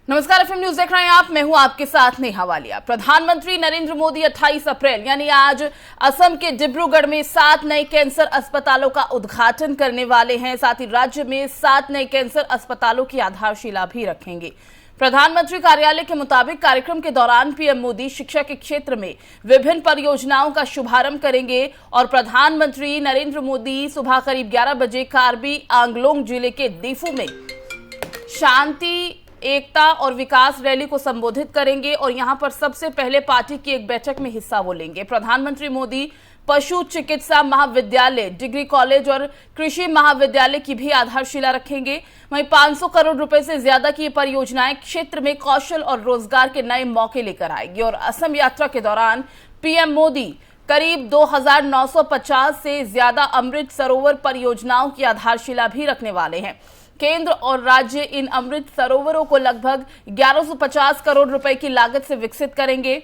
नमस्कार, FM news देख रहे हैं आप। मैं हूं आपके साथ नेहा वालिया। प्रधानमंत्री नरेंद्र मोदी 28 अप्रैल यानी आज असम के डिब्रूगढ़ में 7 नए कैंसर अस्पतालों का उद्घाटन करने वाले हैं। साथ ही राज्य में 7 नए कैंसर अस्पतालों की आधारशिला भी रखेंगे। प्रधानमंत्री कार्यालय के मुताबिक कार्यक्रम के दौरान पीएम मोदी शिक्षा के क्षेत्र में विभिन्न परियोजनाओं का शुभारंभ करेंगे और प्रधानमंत्री नरेंद्र मोदी सुबह करीब 11 बजे कार्बी आंगलोंग जिले के दीफू में शांति, एकता और विकास रैली को संबोधित करेंगे और यहां पर सबसे पहले पार्टी की एक बैठक में हिस्सा वो लेंगे। प्रधानमंत्री मोदी पशु चिकित्सा महाविद्यालय, डिग्री कॉलेज और कृषि महाविद्यालय की भी आधारशिला रखेंगे। वहीं 500 करोड़ रुपए से ज्यादा की परियोजनाएं क्षेत्र में कौशल और रोजगार के नए मौके लेकर आएगी। और असम यात्रा के दौरान पीएम मोदी करीब 2950 से ज्यादा अमृत सरोवर परियोजनाओं की आधारशिला भी रखने वाले हैं। केंद्र और राज्य इन अमृत सरोवरों को लगभग 1150 करोड़ रुपए की लागत से विकसित करेंगे।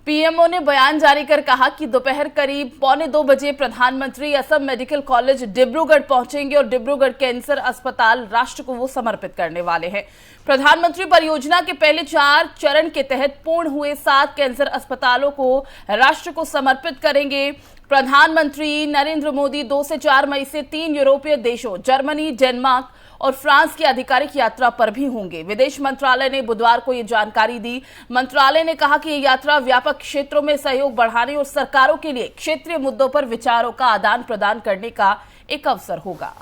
पीएमओ ने बयान जारी कर कहा कि दोपहर करीब 1:45 बजे प्रधानमंत्री असम मेडिकल कॉलेज डिब्रूगढ़ पहुंचेंगे और डिब्रूगढ़ कैंसर अस्पताल राष्ट्र को वो समर्पित करने वाले हैं। प्रधानमंत्री परियोजना के पहले 4 चरण के तहत पूर्ण हुए 7 कैंसर अस्पतालों को राष्ट्र को समर्पित करेंगे। प्रधानमंत्री नरेंद्र मोदी 2 से 4 मई से 3 यूरोपीय देशों जर्मनी, डेनमार्क और फ्रांस की आधिकारिक यात्रा पर भी होंगे। विदेश मंत्रालय ने बुधवार को यह जानकारी दी। मंत्रालय ने कहा कि यह यात्रा व्यापक क्षेत्रों में सहयोग बढ़ाने और सरकारों के लिए क्षेत्रीय मुद्दों पर विचारों का आदान प्रदान करने का एक अवसर होगा।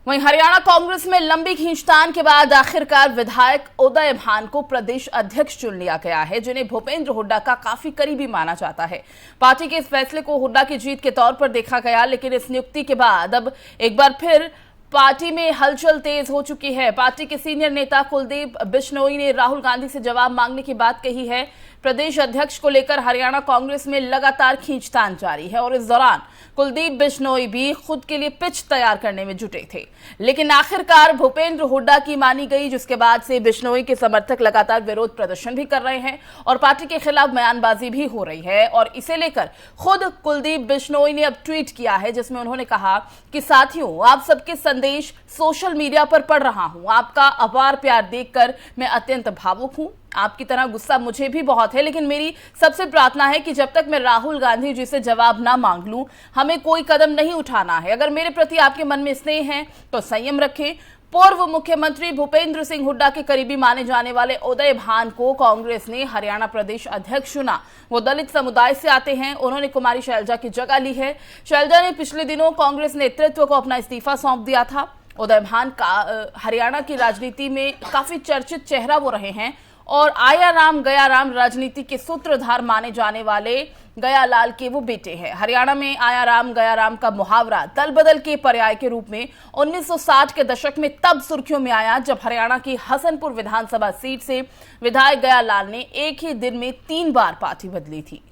वहीं हरियाणा कांग्रेस में लंबी खींचतान के बाद आखिरकार विधायक उदय भान को प्रदेश अध्यक्ष चुन लिया गया है, जिन्हें भूपेंद्र हुड्डा का काफी करीबी माना जाता है। पार्टी के इस फैसले को हुड्डा की जीत के तौर पर देखा गया, लेकिन इस नियुक्ति के बाद अब एक बार फिर पार्टी में हलचल तेज हो चुकी है। पार्टी के सीनियर नेता कुलदीप बिश्नोई ने राहुल गांधी से जवाब मांगने की बात कही है। प्रदेश अध्यक्ष को लेकर हरियाणा कांग्रेस में लगातार खींचतान जारी है और इस दौरान कुलदीप बिश्नोई भी खुद के लिए पिच तैयार करने में जुटे थे, लेकिन आखिरकार भूपेंद्र हुड्डा की मानी गई, जिसके बाद से बिश्नोई के समर्थक लगातार विरोध प्रदर्शन भी कर रहे हैं और पार्टी के खिलाफ बयानबाजी भी हो रही है। और इसे लेकर खुद कुलदीप बिश्नोई ने अब ट्वीट किया है, जिसमें उन्होंने कहा कि साथियों, आप सबके संदेश सोशल मीडिया पर पढ़ रहा हूं। आपका अपार प्यार देखकर मैं अत्यंत भावुक हूं। आपकी तरह गुस्सा मुझे भी बहुत है, लेकिन मेरी सबसे प्रार्थना है कि जब तक मैं राहुल गांधी जी से जवाब ना मांग लूं, हमें कोई कदम नहीं उठाना है। अगर मेरे प्रति आपके मन में स्नेह है तो संयम रखें। पूर्व मुख्यमंत्री भूपेंद्र सिंह हुड्डा के करीबी माने जाने वाले उदय भान को कांग्रेस ने हरियाणा प्रदेश अध्यक्ष चुना। वो दलित समुदाय से आते हैं। उन्होंने कुमारी शैलजा की जगह ली है। शैलजा ने पिछले दिनों कांग्रेस नेतृत्व को अपना इस्तीफा सौंप दिया था। उदय भान का हरियाणा की राजनीति में काफी चर्चित चेहरा वो रहे हैं और आया राम गया राम राजनीति के सूत्रधार माने जाने वाले गयालाल के वो बेटे हैं। हरियाणा में आया राम गया राम का मुहावरा दल बदल के पर्याय के रूप में 1960 के दशक में तब सुर्खियों में आया जब हरियाणा की हसनपुर विधानसभा सीट से विधायक गयालाल ने एक ही दिन में 3 बार पार्टी बदली थी।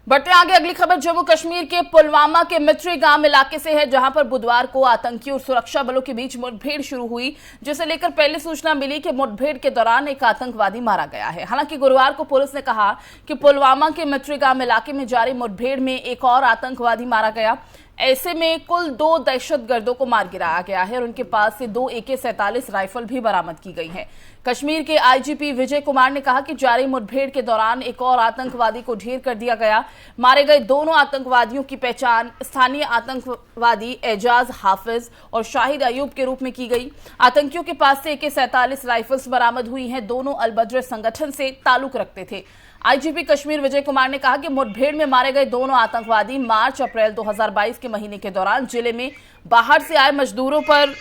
बढ़ते आगे, अगली खबर जम्मू कश्मीर के पुलवामा के मित्री गांव इलाके से है, जहां पर बुधवार को आतंकी और सुरक्षा बलों के बीच मुठभेड़ शुरू हुई, जिसे लेकर पहले सूचना मिली कि मुठभेड़ के दौरान एक आतंकवादी मारा गया है। हालांकि गुरुवार को पुलिस ने कहा कि पुलवामा के मित्री गांव इलाके में जारी मुठभेड़ में एक और आतंकवादी मारा गया। ऐसे में कुल 2 दहशतगर्दों को मार गिराया गया है और उनके पास से 2 AK-47 राइफल भी बरामद की गई है। कश्मीर के आईजीपी विजय कुमार ने कहा कि जारी मुठभेड़ के दौरान एक और आतंकवादी को ढेर कर दिया गया। मारे गए दोनों आतंकवादियों की पहचान स्थानीय आतंकवादी एजाज हाफिज और शाहिद अयूब के रूप में की गई। आतंकियों के पास से AK-47 राइफल्स बरामद हुई हैं। दोनों अलबद्र संगठन से ताल्लुक रखते थे। आईजीपी कश्मीर विजय कुमार ने कहा कि मुठभेड़ में मारे गए दोनों आतंकवादी मार्च-अप्रैल 2022 के महीने के दौरान जिले में बाहर से आए मजदूरों पर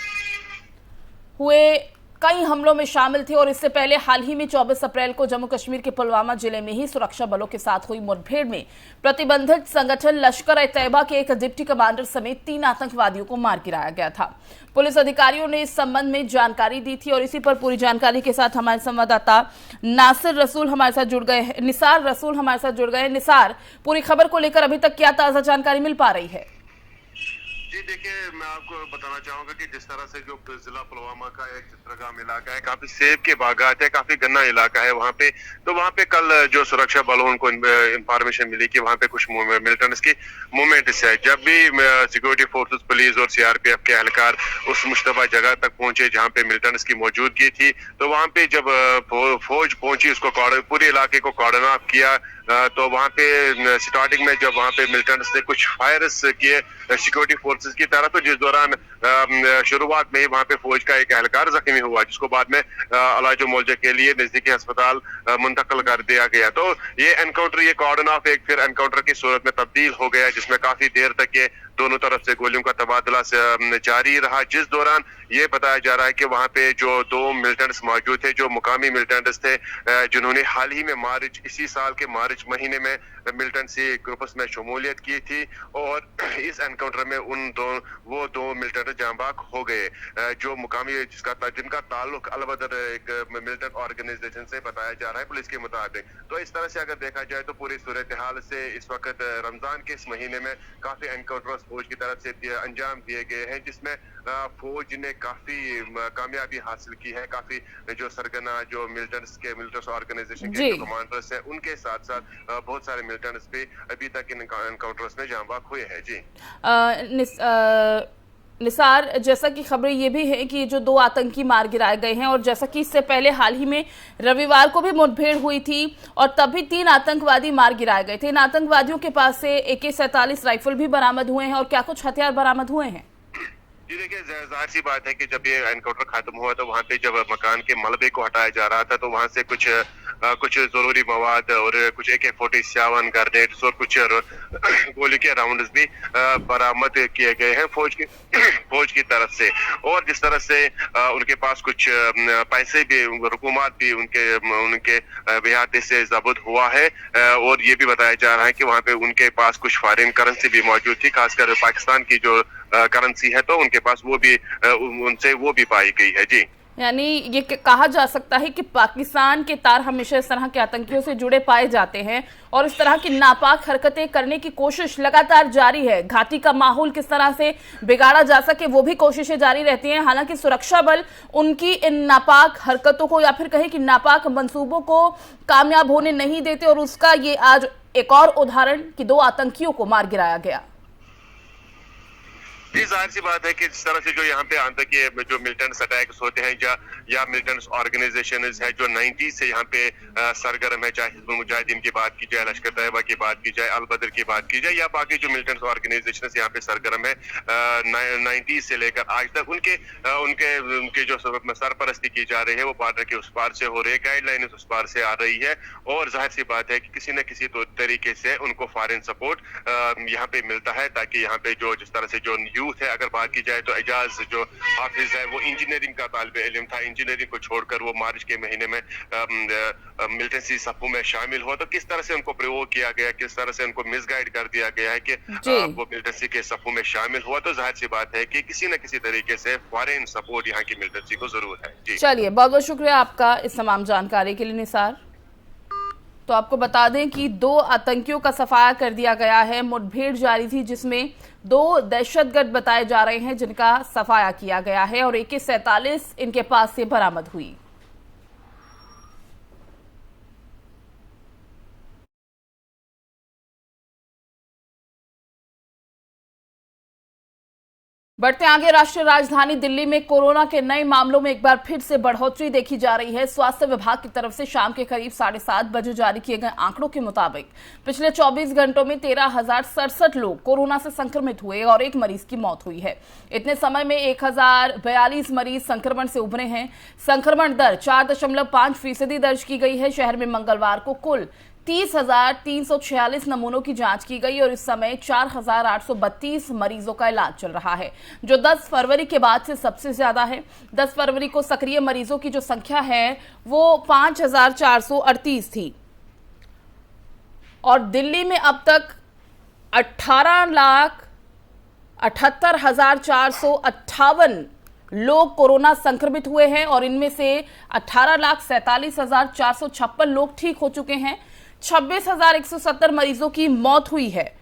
हुए कई हमलों में शामिल थे और इससे पहले हाल ही में 24 अप्रैल को जम्मू कश्मीर के पुलवामा जिले में ही सुरक्षा बलों के साथ हुई मुठभेड़ में प्रतिबंधित संगठन लश्कर-ए-तैयबा के एक डिप्टी कमांडर समेत 3 आतंकवादियों को मार गिराया गया था। पुलिस अधिकारियों ने इस संबंध में जानकारी दी थी और इसी पर पूरी जानकारी के साथ हमारे संवाददाता निसार रसूल हमारे साथ जुड़ गए हैं। निसार, पूरी खबर को लेकर अभी तक क्या ताजा जानकारी मिल पा रही है? जी देखिए, मैं आपको बताना चाहूंगा कि जिस तरह से जो जिला पुलवामा का एक चित्रगाम इलाका है, काफी सेब के बागात है, काफी गन्ना इलाका है वहाँ पे। तो वहाँ पे कल जो सुरक्षा बलों उनको इंफॉर्मेशन मिली कि वहाँ पे कुछ मिलिटेंट्स की मूवमेंट्स है। जब भी सिक्योरिटी फोर्सेस, पुलिस और सीआरपीएफ के एहलकार उस मुश्तबा जगह तक पहुंचे जहाँ पे मिलिटेंट्स की मौजूदगी थी, तो वहाँ पे जब फौज पहुंची, उसको पूरे इलाके को कॉर्डन ऑफ किया। तो वहाँ पे स्टार्टिंग में जब वहाँ पे मिलिटेंट्स ने कुछ फायर्स किए सिक्योरिटी फोर्सेस की तरफ, तो जिस दौरान शुरुआत में ही वहाँ पे फौज का एक एहलकार जख्मी हुआ, जिसको बाद में इलाज मुआवजे के लिए नजदीकी अस्पताल मुंतकिल कर दिया गया। तो ये एनकाउंटर, ये कॉर्डन ऑफ एक फिर एनकाउंटर की सूरत में तब्दील हो गया, जिसमें काफी देर तक ये दोनों तरफ से गोलियों का तबादला जारी रहा, जिस दौरान ये बताया जा रहा है कि वहाँ पे जो 2 मिलिटेंट्स मौजूद थे, जो मुकामी मिलिटेंट्स थे, जिन्होंने हाल ही में इसी साल के मार्च महीने में मिलिटेंसी ग्रुप्स में शमूलियत की थी, और इस एनकाउंटर में वो दो मिलिटेंट जांबाक हो गए, जो मुकामी जिनका ताल्लुक अलबदर एक मिलिटेंट ऑर्गेनाइजेशन से बताया जा रहा है पुलिस के मुताबिक। तो इस तरह से अगर देखा जाए तो पूरी सूरत हाल से इस वक्त रमजान के इस महीने में काफी एनकाउंटर फौज की तरफ से अंजाम दिए गए हैं, जिसमें फौज ने काफी कामयाबी हासिल की है। काफी जो सरगना जो मिलिटेंट्स ऑर्गेनाइजेशन के कमांडर्स हैं, उनके साथ साथ बहुत सारे मिलिटेंट्स भी अभी तक इन एनकाउंटर्स में जांबाक हुए हैं। जी निसार, जैसा कि खबरें ये भी है कि जो 2 आतंकी मार गिराए गए हैं और जैसा कि इससे पहले हाल ही में रविवार को भी मुठभेड़ हुई थी और तब भी 3 आतंकवादी मार गिराए गए थे। इन आतंकवादियों के पास से AK-47 राइफल भी बरामद हुए हैं और क्या कुछ हथियार बरामद हुए हैं? जी देखिए, जाहिर सी बात है कि जब ये एनकाउंटर खत्म हुआ तो वहाँ पे जब मकान के मलबे को हटाया जा रहा था, तो वहाँ से कुछ जरूरी मवाद और कुछ AK-47 ग्रेनेड्स और कुछ गोली के राउंड्स भी बरामद किए गए हैं फौज की तरफ से। और जिस तरह से उनके पास कुछ पैसे भी, रुकूमात भी उनके बिहाते से जब्त हुआ है, और ये भी बताया जा रहा है कि वहाँ पे उनके पास कुछ फॉरेन करेंसी भी मौजूद थी, खासकर पाकिस्तान की जो करेंसी है, तो उनके पास उनसे वो भी पाई गई है। जी, यानी ये कहा जा सकता है कि पाकिस्तान के तार हमेशा इस तरह के आतंकियों से जुड़े पाए जाते हैं और इस तरह की नापाक हरकतें करने की कोशिश लगातार जारी है। घाटी का माहौल किस तरह से बिगाड़ा जा सके वो भी कोशिशें जारी रहती हैं। हालांकि सुरक्षा बल उनकी इन नापाक हरकतों को या फिर कहें कि नापाक मंसूबों को कामयाब होने नहीं देते और उसका ये आज एक और उदाहरण कि 2 आतंकियों को मार गिराया गया। जाहिर सी बात है कि जिस तरह से जो यहाँ पे आतंकी जो मिलिटेंट्स अटैक्स होते हैं या मिलिटेंट्स ऑर्गेनाइजेशन है जो 90 से यहाँ पे सरगर्म है, चाहे हिज़्बुल मुजाहिदीन की बात की जाए, लश्कर-ए-तैयबा की बात की जाए, अल-बदर की बात की जाए, या बाकी जो मिलिटेंट्स ऑर्गेनाइजेशन यहाँ पे सरगर्म है 90 से लेकर आज तक, उनके जो सरपरस्ती की जा रही है वो बॉर्डर के उस पार से हो रही है, गाइडलाइन उस पार से आ रही है, और जाहिर सी बात है कि किसी न किसी तरीके से उनको फॉरेन सपोर्ट यहाँ पे मिलता है, ताकि यहाँ पे जो जिस तरह से जो यूथ है, अगर बात की जाए तो एजाज जो हाफिज है वो इंजीनियरिंग का तालिब इल्म था, इंजीनियरिंग को छोड़कर वो मार्च के महीने में मिलिटेंसी सफों में शामिल हुआ, तो किस तरह से उनको प्रयोग किया गया, किस तरह से उनको मिसगाइड कर दिया गया है कि वो मिलिटेंसी के सफों में शामिल हुआ। तो जाहिर सी बात है कि किसी न किसी तरीके से फॉरेन सपोर्ट यहाँ की मिलिटेंसी को जरूर है। जी चलिए, बहुत बहुत शुक्रिया आपका इस तमाम जानकारी के लिए निसार। तो आपको बता दें कि 2 आतंकियों का सफाया कर दिया गया है। मुठभेड़ जारी थी जिसमें 2 दहशतगर्द बताए जा रहे हैं जिनका सफाया किया गया है और AK-47 इनके पास से बरामद हुई। बढ़ते आगे, राष्ट्रीय राजधानी दिल्ली में कोरोना के नए मामलों में एक बार फिर से बढ़ोतरी देखी जा रही है। स्वास्थ्य विभाग की तरफ से शाम के करीब 7:30 बजे जारी किए गए आंकड़ों के मुताबिक पिछले 24 घंटों में 13,067 लोग कोरोना से संक्रमित हुए और 1 मरीज की मौत हुई है। इतने समय में 1042 मरीज संक्रमण से उभरे हैं। संक्रमण दर 4.5% दर्ज की गई है। शहर में मंगलवार को कुल 30,346 नमूनों की जांच की गई और इस समय 4,832 मरीजों का इलाज चल रहा है, जो 10 फरवरी के बाद से सबसे ज्यादा है। 10 फरवरी को सक्रिय मरीजों की जो संख्या है वो 5,438 थी और दिल्ली में अब तक 18,78,458 लोग कोरोना संक्रमित हुए हैं और इनमें से 18,47,456 लोग ठीक हो चुके हैं। 26,170 मरीजों की मौत हुई है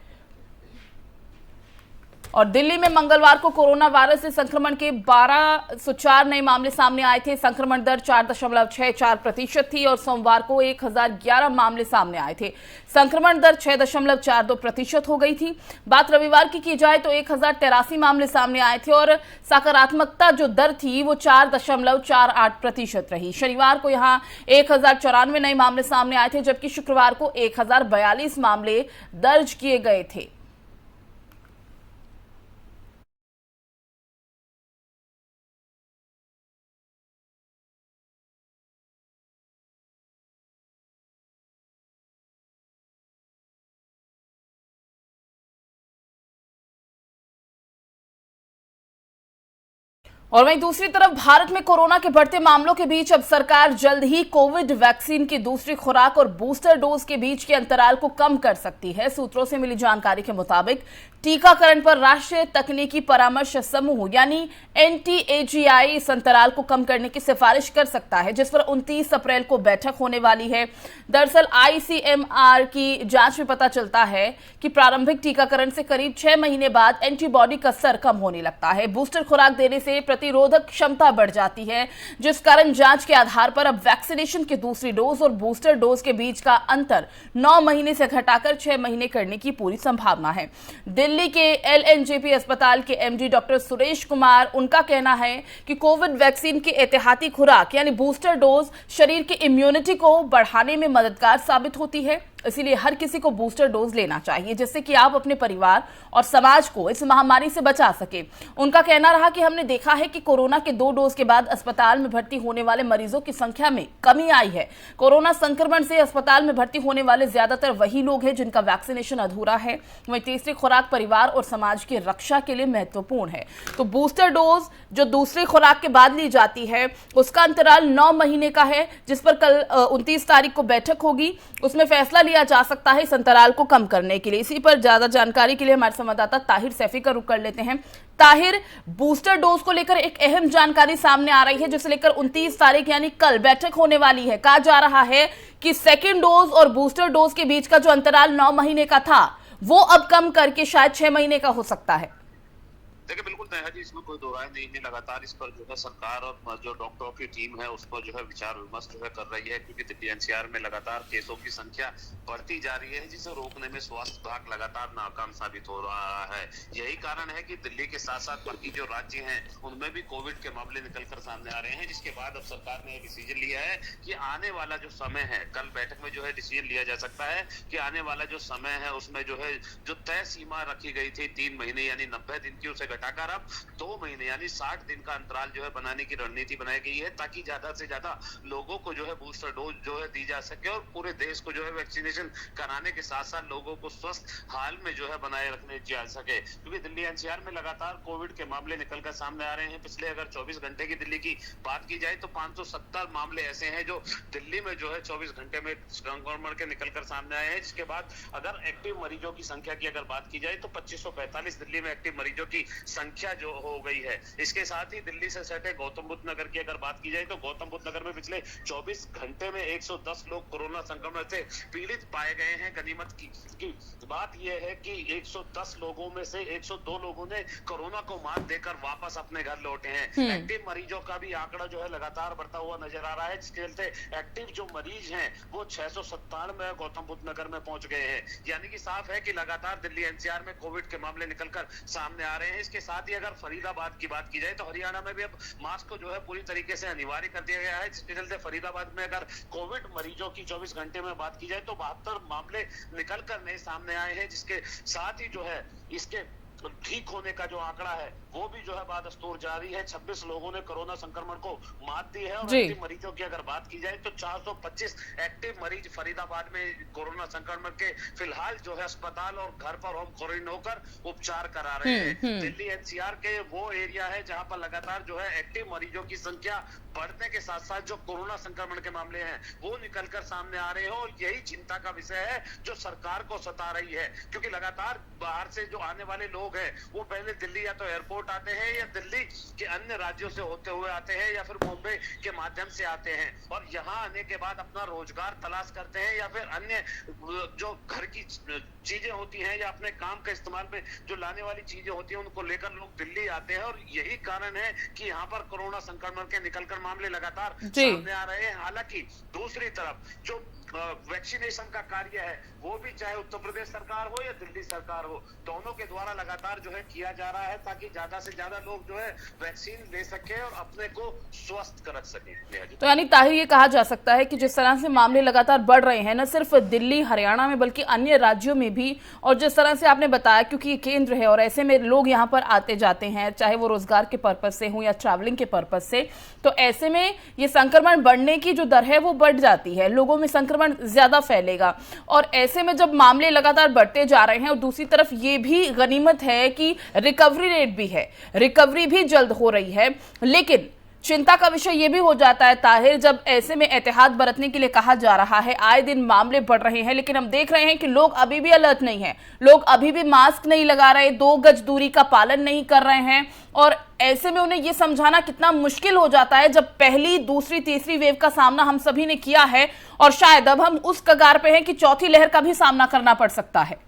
और दिल्ली में मंगलवार को कोरोना वायरस से संक्रमण के 1,204 नए मामले सामने आए थे। संक्रमण दर 4.64% थी और सोमवार को 1,011 मामले सामने आए थे। संक्रमण दर 6.42% हो गई थी। बात रविवार की जाए तो 1,083 मामले सामने आए थे और सकारात्मकता जो दर थी वो 4.48% रही। शनिवार को यहां 1,094 नए मामले सामने आए थे, जबकि शुक्रवार को 1,042 मामले दर्ज किए गए थे। और वहीं दूसरी तरफ भारत में कोरोना के बढ़ते मामलों के बीच अब सरकार जल्द ही कोविड वैक्सीन की दूसरी खुराक और बूस्टर डोज के बीच के अंतराल को कम कर सकती है। सूत्रों से मिली जानकारी के मुताबिक टीकाकरण पर राष्ट्रीय तकनीकी परामर्श समूह यानी NTAGI इस अंतराल को कम करने की सिफारिश कर सकता है, जिस पर 29 अप्रैल को बैठक होने वाली है। दरअसल ICMR की जांच में पता चलता है कि प्रारंभिक टीकाकरण से करीब 6 महीने बाद एंटीबॉडी का स्तर कम होने लगता है। बूस्टर खुराक देने से प्रतिरोधक क्षमता बढ़ जाती है, जिस कारण जांच के आधार पर अब वैक्सीनेशन की दूसरी डोज और बूस्टर डोज के बीच का अंतर 9 महीने से घटाकर 6 महीने करने की पूरी संभावना है। दिल्ली के LNJP अस्पताल के MD डॉक्टर सुरेश कुमार, उनका कहना है कि कोविड वैक्सीन की एहतियाती खुराक यानी बूस्टर डोज शरीर की इम्यूनिटी को बढ़ाने में मददगार साबित होती है। इसीलिए हर किसी को बूस्टर डोज लेना चाहिए, जिससे कि आप अपने परिवार और समाज को इस महामारी से बचा सके। उनका कहना रहा कि हमने देखा है कि कोरोना के 2 डोज के बाद अस्पताल में भर्ती होने वाले मरीजों की संख्या में कमी आई है। कोरोना संक्रमण से अस्पताल में भर्ती होने वाले ज्यादातर वही लोग हैं जिनका वैक्सीनेशन अधूरा है। वहीं तीसरी खुराक परिवार और समाज की रक्षा के लिए महत्वपूर्ण है। तो बूस्टर डोज जो दूसरी खुराक के बाद ली जाती है उसका अंतराल 9 महीने का है, जिस पर कल 29 तारीख को बैठक होगी। उसमें फैसला लिया जा सकता है इस अंतराल को कम करने के लिए। इसी पर ज्यादा जानकारी के लिए हमारे संवाददाता ताहिर सैफी का रुख कर लेते हैं। ताहिर, बूस्टर डोज को लेकर एक अहम जानकारी सामने आ रही है, जिसे लेकर 29 तारीख यानी कल बैठक होने वाली है। कहा जा रहा है कि सेकेंड डोज और बूस्टर डोज के बीच का जो अंतराल 9 महीने का था वो अब कम करके शायद 6 महीने का हो सकता है। देखिए बिल्कुल नेहा जी, इसमें कोई दो राय नहीं है। लगातार इस पर जो है सरकार और जो डॉक्टरों की टीम है उस पर जो है विचार विमर्श जो है कर रही है, क्योंकि दिल्ली NCR में लगातार केसों की संख्या बढ़ती जा रही है, जिसे रोकने में स्वास्थ्य विभाग लगातार नाकाम साबित हो रहा है। यही कारण है कि दिल्ली के साथ साथ बाकी जो राज्य हैं उनमें भी कोविड के मामले निकलकर सामने आ रहे हैं, जिसके बाद अब सरकार ने डिसीजन लिया है कि आने वाला जो समय है, कल बैठक में जो है डिसीजन लिया जा सकता है कि आने वाला जो समय है उसमें जो है जो तय सीमा रखी गई थी 3 महीने यानी 90 दिन की, उसे घटाकर अब 2 महीने यानी 60 दिन का अंतराल जो है बनाने की रणनीति बनाई गई है, ताकि ज्यादा से ज्यादा लोगों को जो है बूस्टर डोज जो है दी जा सके और पूरे देश को जो है वैक्सीनेशन कराने के साथ साथ लोगों को स्वस्थ हाल में जो है बनाए रखने जा सके। क्योंकि दिल्ली NCR में लगातार कोविड के मामले निकलकर सामने आ रहे हैं। पिछले अगर 24 घंटे की दिल्ली की बात की जाए तो 570 मामले ऐसे हैं जो दिल्ली में जो है 24 घंटे में संक्रमण के निकलकर सामने आए हैं, जिसके बाद अगर एक्टिव मरीजों की संख्या की अगर बात की जाए तो 2545 दिल्ली में एक्टिव मरीजों की संख्या जो हो गई है। इसके साथ ही दिल्ली से सटे गौतम बुद्ध नगर की अगर बात की जाए तो गौतम बुद्ध नगर में पिछले 24 घंटे में 110 लोग कोरोना संक्रमण से पीड़ित पाए गए हैं। गनीमत की बात यह है कि 110 लोगों में से 102 लोगों ने कोरोना को मात देकर वापस अपने घर लौटे हैं। एक्टिव मरीजों का भी आंकड़ा जो है लगातार बढ़ता हुआ नजर आ रहा है, जिसके चलते एक्टिव जो मरीज हैं वो 697 गौतम बुद्ध नगर में पहुंच गए हैं। यानी कि साफ है कि लगातार दिल्ली NCR में कोविड के मामले निकलकर सामने आ रहे हैं। इसके साथ ही अगर फरीदाबाद की बात की जाए तो हरियाणा में भी अब मास्क को जो है पूरी तरीके से अनिवार्य कर दिया गया है, जिसके चलते फरीदाबाद में अगर कोविड मरीजों की 24 घंटे में बात की जाए तो 72 मामले निकल कर नए सामने आए हैं, जिसके साथ ही जो है इसके ठीक होने का जो आंकड़ा है वो भी जो है बादस्तूर जारी है। 26 लोगों ने कोरोना संक्रमण को मात दी है और एक्टिव मरीजों की अगर बात की जाए तो 425 एक्टिव मरीज फरीदाबाद में कोरोना संक्रमण के फिलहाल जो है अस्पताल और घर पर होम क्वारंटाइन होकर उपचार करा रहे हैं। दिल्ली एनसीआर के वो एरिया है जहां पर लगातार जो है एक्टिव मरीजों की संख्या बढ़ने के साथ साथ जो कोरोना संक्रमण के मामले हैं वो निकलकर सामने आ रहे हैं और यही चिंता का विषय है जो सरकार को सता रही है, क्योंकि लगातार बाहर से जो आने वाले लोग हैं वो पहले दिल्ली या तो एयरपोर्ट आते हैं या दिल्ली के अन्य राज्यों से होते हुए आते हैं या फिर मुंबई के माध्यम से आते हैं और यहाँ आने के बाद अपना रोजगार तलाश करते हैं या फिर अन्य जो घर की चीजें होती हैं या अपने काम के इस्तेमाल में जो लाने वाली चीजें होती हैं उनको लेकर लोग दिल्ली आते हैं और यही कारण है कि यहाँ पर कोरोना संक्रमण के निकलकर मामले लगातार सामने आ रहे हैं। हालांकि दूसरी तरफ जो वैक्सीनेशन का कार्य है वो भी चाहे उत्तर प्रदेश सरकार हो या दिल्ली सरकार हो, दोनों के द्वारा लगातार जो है किया जा रहा है ताकि ज्यादा से ज्यादा लोग जो है वैक्सीन ले सके और अपने को स्वस्थ कर सके। तो यानी ताहिर ये कहा जा सकता है कि जिस तरह से मामले लगातार बढ़ रहे हैं न सिर्फ दिल्ली हरियाणा में बल्कि अन्य राज्यों में भी, और जिस तरह से आपने बताया क्योंकि ये केंद्र है और ऐसे में लोग यहाँ पर आते जाते हैं चाहे वो रोजगार के पर्पज से हो या ट्रैवलिंग के पर्पज से, तो ऐसे में ये संक्रमण बढ़ने की जो दर है वो बढ़ जाती है, लोगों में संक्रमण ज्यादा फैलेगा। और ऐसे में जब मामले लगातार बढ़ते जा रहे हैं और दूसरी तरफ ये भी गनीमत है कि रिकवरी रेट भी है, रिकवरी भी जल्द हो रही है, लेकिन चिंता का विषय ये भी हो जाता है ताहिर जब ऐसे में एहतियात बरतने के लिए कहा जा रहा है, आए दिन मामले बढ़ रहे हैं लेकिन हम देख रहे हैं कि लोग अभी भी अलर्ट नहीं हैं, लोग अभी भी मास्क नहीं लगा रहे, 2 गज दूरी का पालन नहीं कर रहे हैं और ऐसे में उन्हें ये समझाना कितना मुश्किल हो जाता है जब पहली, दूसरी, तीसरी वेव का सामना हम सभी ने किया है और शायद अब हम उस कगार पे हैं कि चौथी लहर का भी सामना करना पड़ सकता है।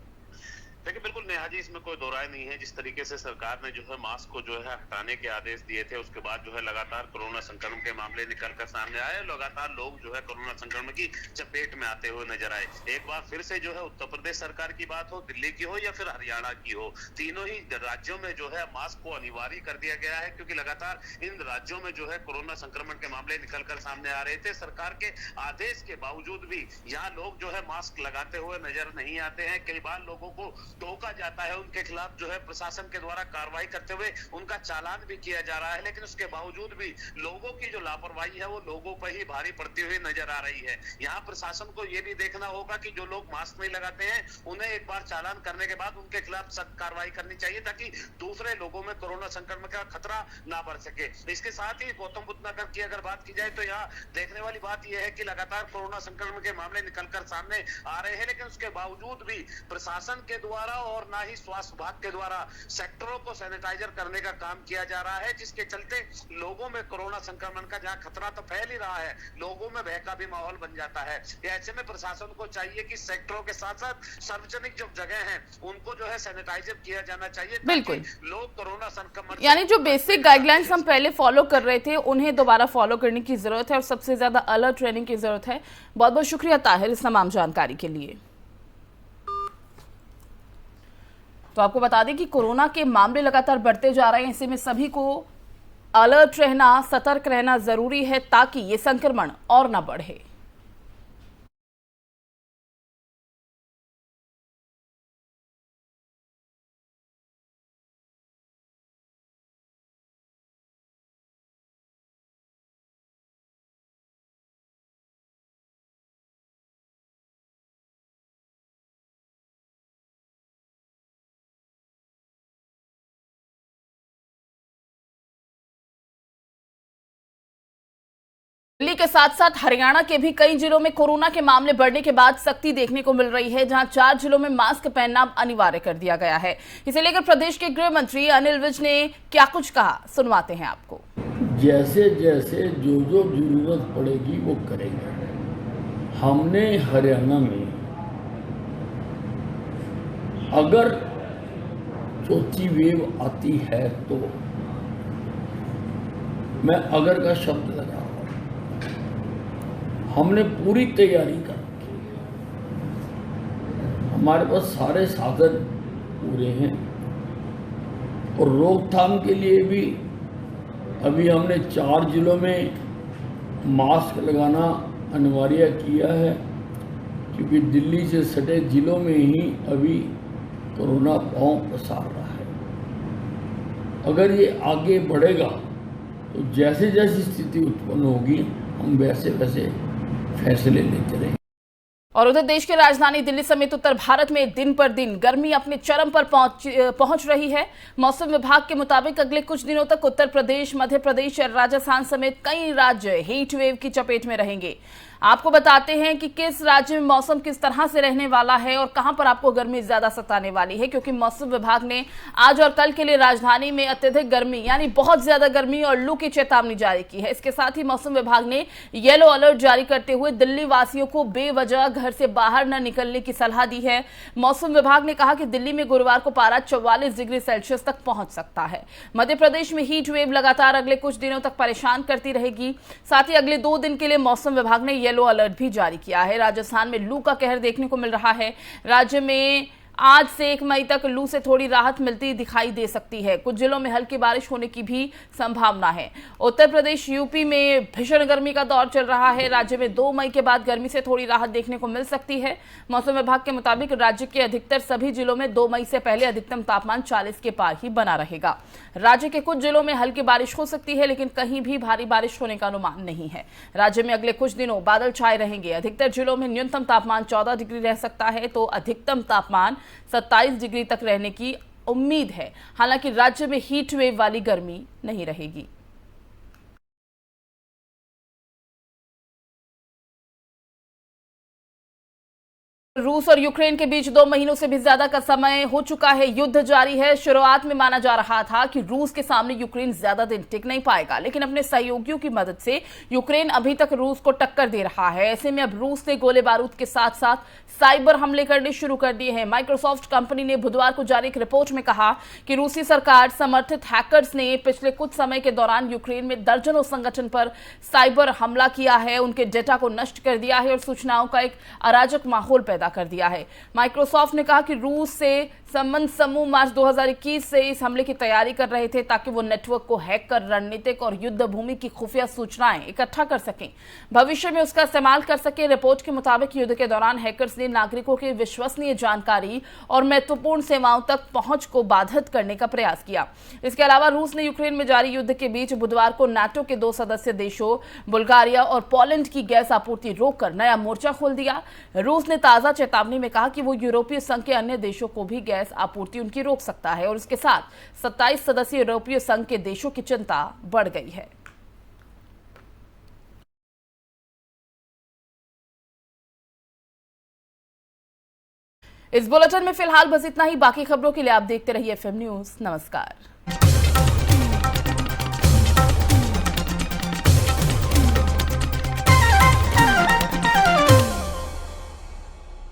देखिए बिल्कुल नेहा जी, इसमें कोई दो राय नहीं है। जिस तरीके से सरकार ने जो है मास्क को जो है हटाने के आदेश दिए थे उसके बाद जो है लगातार कोरोना संक्रमण के मामले निकलकर सामने आए, लगातार लोग जो है कोरोना संक्रमण की चपेट में आते हुए नजर आए। एक बार फिर से जो है उत्तर प्रदेश सरकार की बात हो, दिल्ली की हो या फिर हरियाणा की हो, तीनों ही राज्यों में जो है मास्क को अनिवार्य कर दिया गया है क्योंकि लगातार इन राज्यों में जो है कोरोना संक्रमण के मामले निकलकर सामने आ रहे थे। सरकार के आदेश के बावजूद भी यहाँ लोग जो है मास्क लगाते हुए नजर नहीं आते हैं। कई बार लोगों को टोका जाता है, उनके खिलाफ जो है प्रशासन के द्वारा कार्रवाई करते हुए उनका चालान भी किया जा रहा है, लेकिन उसके बावजूद भी लोगों की जो लापरवाही है वो लोगों पर ही भारी पड़ती हुई नजर आ रही है। यहाँ प्रशासन को ये भी देखना होगा कि जो लोग मास्क नहीं लगाते हैं उन्हें एक बार चालान करने के बाद उनके खिलाफ सख्त कार्रवाई करनी चाहिए ताकि दूसरे लोगों में कोरोना संक्रमण का खतरा ना बढ़ सके। इसके साथ ही गौतम बुद्ध नगर की अगर बात की जाए तो यहाँ देखने वाली बात यह है कि लगातार कोरोना संक्रमण के मामले निकलकर सामने आ रहे हैं, लेकिन उसके बावजूद भी प्रशासन के द्वारा और ना ही स्वास्थ्य विभाग के द्वारा सेक्टरों को सैनिटाइजर करने का काम किया जा रहा है, जिसके चलते लोगों में कोरोना संक्रमण का जहां खतरा तो फैल ही रहा है, लोगों में भय का भी माहौल बन जाता है। ऐसे में प्रशासन को चाहिए कि सेक्टरों के साथ साथ सार्वजनिक जो जगह हैं उनको जो है सैनिटाइजर किया जाना चाहिए बिल्कुल लोग कोरोना संक्रमण, यानी जो बेसिक गाइडलाइंस हम पहले फॉलो कर रहे थे उन्हें दोबारा फॉलो करने की जरूरत है और सबसे ज्यादा अलर्ट रहने की जरूरत है। बहुत बहुत शुक्रिया ताहिर इस तमाम जानकारी के लिए। तो आपको बता दें कि कोरोना के मामले लगातार बढ़ते जा रहे हैं, ऐसे में सभी को अलर्ट रहना, सतर्क रहना जरूरी है ताकि ये संक्रमण और ना बढ़े। दिल्ली के साथ साथ हरियाणा के भी कई जिलों में कोरोना के मामले बढ़ने के बाद सख्ती देखने को मिल रही है, जहां 4 जिलों में मास्क पहनना अनिवार्य कर दिया गया है। इसे लेकर प्रदेश के गृह मंत्री अनिल विज ने क्या कुछ कहा, सुनवाते हैं आपको। जैसे जैसे जो जरूरत पड़ेगी वो करेंगे। हमने हरियाणा में अगर चौथी वेव आती है तो मैं अगर का शब्द लगा, हमने पूरी तैयारी कर रखी है, हमारे पास सारे साधन पूरे हैं और रोकथाम के लिए भी अभी हमने 4 जिलों में मास्क लगाना अनिवार्य किया है क्योंकि दिल्ली से सटे जिलों में ही अभी कोरोना पांव पसार रहा है। अगर ये आगे बढ़ेगा तो जैसे जैसी स्थिति उत्पन्न होगी हम वैसे वैसे फैसले लेते रहेंगे। और उधर देश की राजधानी दिल्ली समेत उत्तर भारत में दिन पर दिन गर्मी अपने चरम पर पहुंच रही है। मौसम विभाग के मुताबिक अगले कुछ दिनों तक उत्तर प्रदेश, मध्य प्रदेश, राजस्थान समेत कई राज्य हीट वेव की चपेट में रहेंगे। आपको बताते हैं कि किस राज्य में मौसम किस तरह से रहने वाला है और कहां पर आपको गर्मी ज्यादा सताने वाली है, क्योंकि मौसम विभाग ने आज और कल के लिए राजधानी में अत्यधिक गर्मी यानी बहुत ज्यादा गर्मी और लू की चेतावनी जारी की है। इसके साथ ही मौसम विभाग ने येलो अलर्ट जारी करते हुए दिल्ली वासियों को बेवजह घर से बाहर न निकलने की सलाह दी है। मौसम विभाग ने कहा कि दिल्ली में गुरुवार को पारा 44 डिग्री सेल्सियस तक पहुंच सकता है। मध्य प्रदेश में हीट वेव लगातार अगले कुछ दिनों तक परेशान करती रहेगी। साथ ही अगले 2 दिन के लिए मौसम विभाग ने येलो अलर्ट भी जारी किया है। राजस्थान में लू का कहर देखने को मिल रहा है। राज्य में आज से 1 मई तक लू से थोड़ी राहत मिलती दिखाई दे सकती है। कुछ जिलों में हल्की बारिश होने की भी संभावना है। उत्तर प्रदेश, यूपी में भीषण गर्मी का दौर चल रहा है। राज्य में 2 मई के बाद गर्मी से थोड़ी राहत देखने को मिल सकती है। मौसम विभाग के मुताबिक राज्य के अधिकतर सभी जिलों में 2 मई से पहले अधिकतम तापमान 40 के पार ही बना रहेगा। राज्य के कुछ जिलों में हल्की बारिश हो सकती है, लेकिन कहीं भी भारी बारिश होने का अनुमान नहीं है। राज्य में अगले कुछ दिनों बादल छाए रहेंगे। अधिकतर जिलों में न्यूनतम तापमान 14 डिग्री रह सकता है तो अधिकतम तापमान 27 डिग्री तक रहने की उम्मीद है। हालांकि राज्य में हीट वेव वाली गर्मी नहीं रहेगी। रूस और यूक्रेन के बीच 2 महीनों से भी ज्यादा का समय हो चुका है। युद्ध जारी है। शुरुआत में माना जा रहा था कि रूस के सामने यूक्रेन ज्यादा दिन टिक नहीं पाएगा, लेकिन अपने सहयोगियों की मदद से यूक्रेन अभी तक रूस को टक्कर दे रहा है। ऐसे में अब रूस ने गोले बारूद के साथ साथ साइबर हमले करने शुरू कर दिए हैं। माइक्रोसॉफ्ट कंपनी ने बुधवार को जारी एक रिपोर्ट में कहा कि रूसी सरकार समर्थित हैकर्स ने पिछले कुछ समय के दौरान यूक्रेन में दर्जनों संगठन पर साइबर हमला किया है, उनके डेटा को नष्ट कर दिया है और सूचनाओं का एक अराजक माहौल पैदा कर दिया है। माइक्रोसॉफ्ट ने कहा कि रूस से संबंध समूह मार्च 2021 से इस हमले की तैयारी कर रहे थे ताकि वो नेटवर्क को हैक कर रणनीतिक और युद्ध भूमि की खुफिया सूचनाएं इकट्ठा कर सकें, भविष्य में उसका इस्तेमाल कर सके। रिपोर्ट के मुताबिक युद्ध के दौरान हैकर्स ने नागरिकों की विश्वसनीय जानकारी और महत्वपूर्ण सेवाओं तक पहुंच को बाधित करने का प्रयास किया। इसके अलावा रूस ने यूक्रेन में जारी युद्ध के बीच बुधवार को नाटो के 2 सदस्य देशों बुल्गारिया और पोलैंड की गैस आपूर्ति रोककर नया मोर्चा खोल दिया। रूस ने ताजा चेतावनी में कहा कि वो यूरोपीय संघ के अन्य देशों को भी गैस आपूर्ति उनकी रोक सकता है और इसके साथ 27 सदस्यीय यूरोपीय संघ के देशों की चिंता बढ़ गई है। इस बुलेटिन में फिलहाल बस इतना ही। बाकी खबरों के लिए आप देखते रहिए FM न्यूज़। नमस्कार।